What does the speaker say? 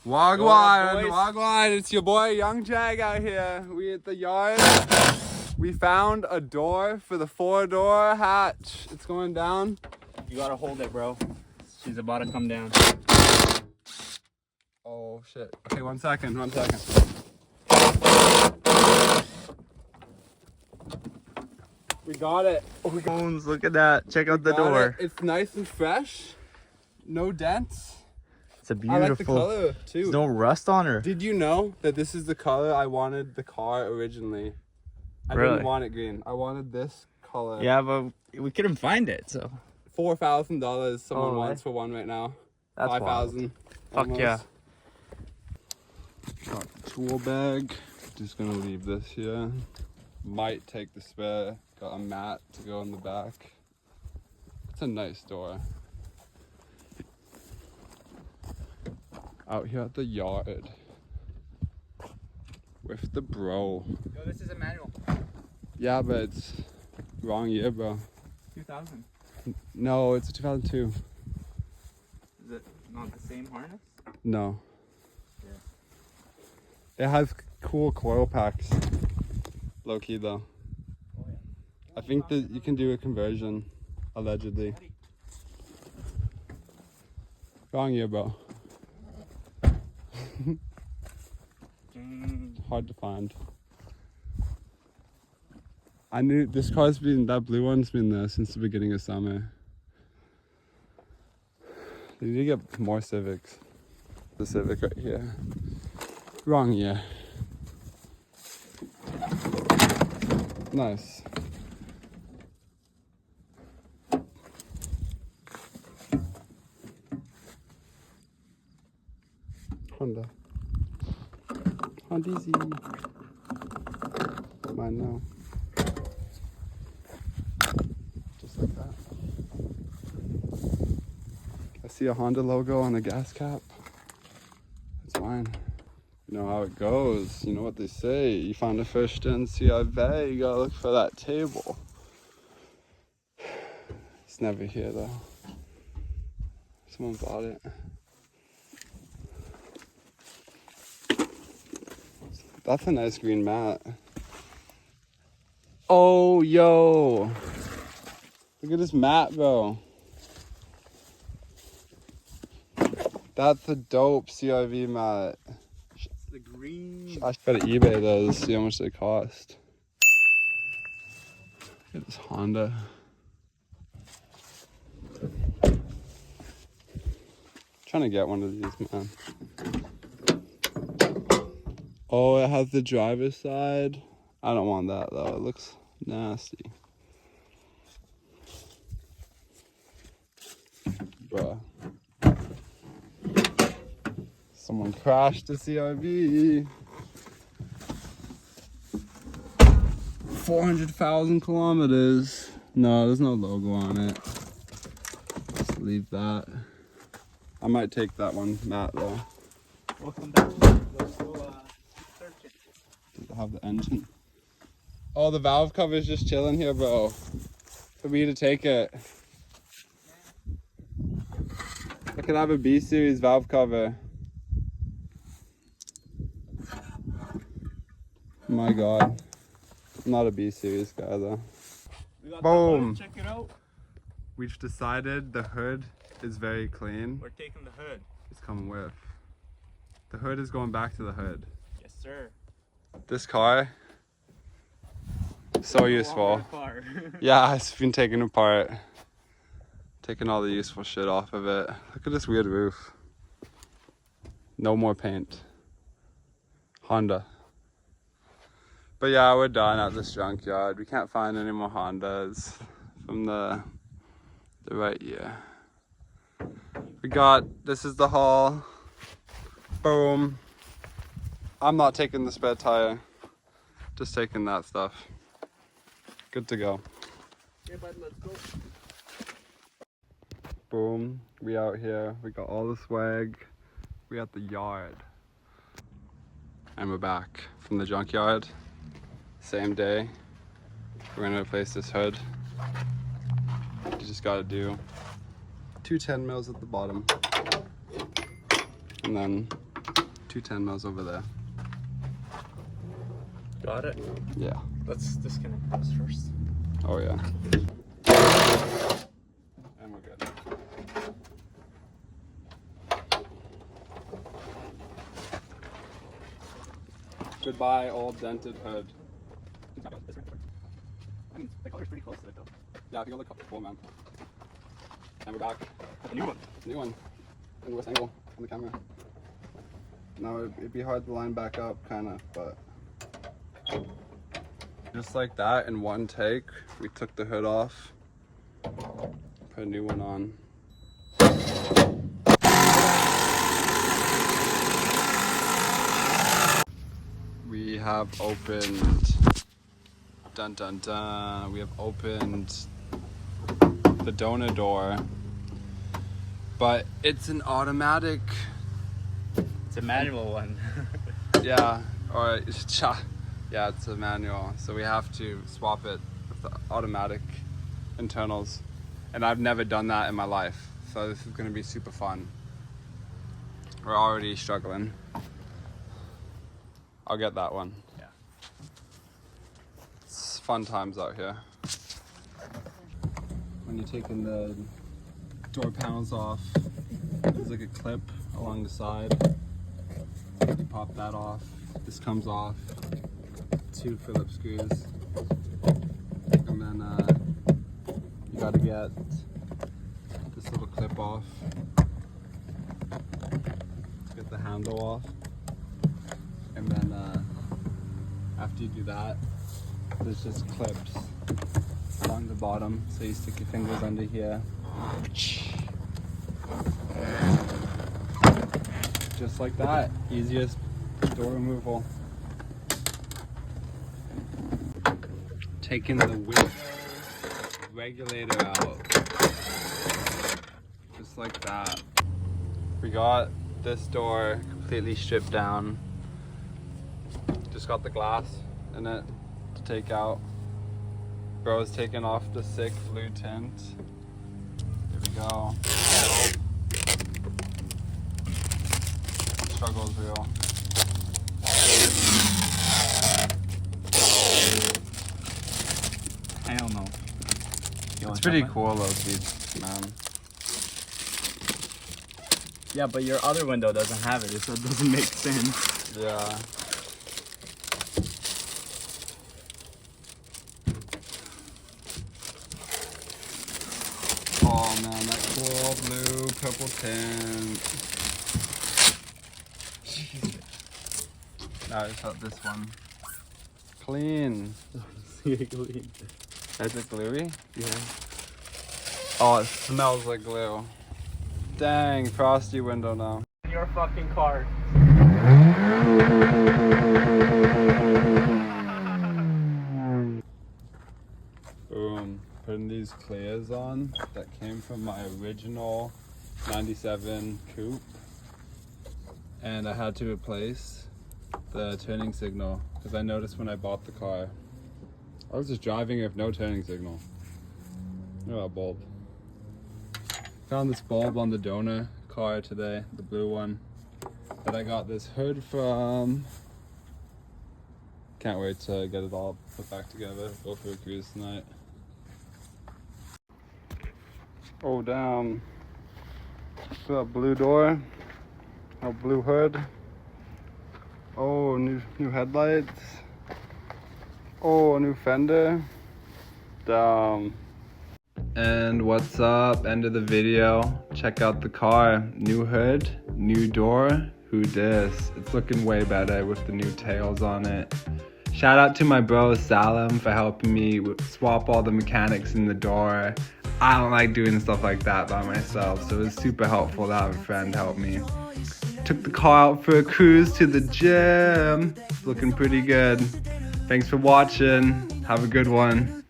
Wagwan, Wagwan, it's your boy Young Jag out here. We at the yard. We found a door for the 4-door hatch. It's going down. You gotta hold it, bro. She's about to come down. Oh shit. Okay, 1 second, 1 second. We got it. Bones, look at that. Check out the door. It's nice and fresh. No dents. It's a beautiful. I like the color too. There's no rust on her. Did you know that this is the color I wanted the car originally? I didn't want it green. I wanted this color. Yeah, but we couldn't find it, so. $4,000 someone wants for one right now. That's 5,000. Fuck yeah. Got the tool bag. Just gonna leave this here. Might take the spare. Got a mat to go in the back. It's a nice door. Out here at the yard with the bro. Yo, this is a manual. Yeah, but it's wrong year, bro. 2000. No, it's a 2002. Is it not the same harness? No. Yeah. It has cool coil packs. Low key though. Oh, yeah. I think that you can do a conversion, allegedly. Wrong year, bro. Hard to find. I knew this car's that blue one's been there since the beginning of summer. They need to get more Civics. The Civic right here. Wrong year. Nice. Honda. Honda Z. Mine now. Just like that. I see a Honda logo on the gas cap. It's mine. You know how it goes. You know what they say. You find a fish in civic, you gotta look for that table. It's never here though. Someone bought it. That's a nice green mat. Oh, yo. Look at this mat, bro. That's a dope CRV mat. It's the green. I should go to eBay those, see how much they cost. Look at this Honda. Trying to get one of these, man. Oh, it has the driver's side. I don't want that though. It looks nasty. Bruh. Someone crashed a CRV. 400,000 kilometers. No, there's no logo on it. Just leave that. I might take that one, Matt, though. Welcome back. Let's go search it. Does it have the engine? Oh, the valve cover is just chilling here, bro. For me to take it. I could have a B series valve cover. My God. I'm not a B series guy though. Boom. Check it out. We've decided the hood is very clean. We're taking the hood. It's coming with. The hood is going back to the hood. Yes, sir. This car, so useful. Yeah, it's been taken apart. Taking all the useful shit off of it. Look at this weird roof. No more paint. Honda. But yeah, we're done at this junkyard. We can't find any more Hondas from the right year. We got, this is the haul. Boom. I'm not taking the spare tire. Just taking that stuff. Good to go. Yeah, bud, let's go. Boom. We out here. We got all the swag. We at the yard. And we're back from the junkyard. Same day. We're gonna replace this hood. You just gotta do 2 10 mils at the bottom. And then 210 mils over there. Got it. Yeah. Let's disconnect this first. Oh yeah. And we're good. Goodbye, old dented hood. I mean, the color's pretty close to it though. Yeah, I think it'll look cool, man. And we're back. The new one. New one. In the worst angle on the camera. No, it'd be hard to line back up, kind of, but just like that in one take, we took the hood off, put a new one on. We have opened, dun dun dun, we have opened the donor door, but it's an automatic. It's a manual one. Yeah, or yeah, it's a manual, so we have to swap it with the automatic internals, and I've never done that in my life, so this is going to be super fun. We're already struggling. I'll get that one. Yeah. It's fun times out here. When you're taking the door panels off, there's like a clip along the side. You pop that off. This comes off. 2 Phillips screws. And then you gotta get this little clip off. Get the handle off. And then after you do that, there's just clips along the bottom. So you stick your fingers under here. Just like that. Easiest door removal. Taking the window regulator out. Just like that. We got this door completely stripped down. Just got the glass in it to take out. Bro's taking off the sick blue tint. Here we go. Struggle's real. Hell no. It's pretty cool though, dude, man. Yeah, but your other window doesn't have it, so it doesn't make sense. Yeah. Oh man, that cool blue purple tint. Now I just got this one. Clean. Is it gluey? Yeah. Oh, it smells like glue. Dang, frosty window now. Your fucking car. Boom. Putting these clears on that came from my original 97 coupe. And I had to replace the turning signal because I noticed when I bought the car, I was just driving with no turning signal. Look at that bulb. Found this bulb on the donor car today, the blue one, that I got this hood from. Can't wait to get it all put back together, go for a cruise tonight. Oh damn, look at that blue door, a blue hood. Oh, new headlights. Oh, a new fender. Damn. And what's up? End of the video. Check out the car. New hood, new door. Who dis? It's looking way better with the new tails on it. Shout out to my bro Salem for helping me swap all the mechanics in the door. I don't like doing stuff like that by myself, so it was super helpful to have a friend help me. Took the car out for a cruise to the gym. Looking pretty good. Thanks for watching. Have a good one.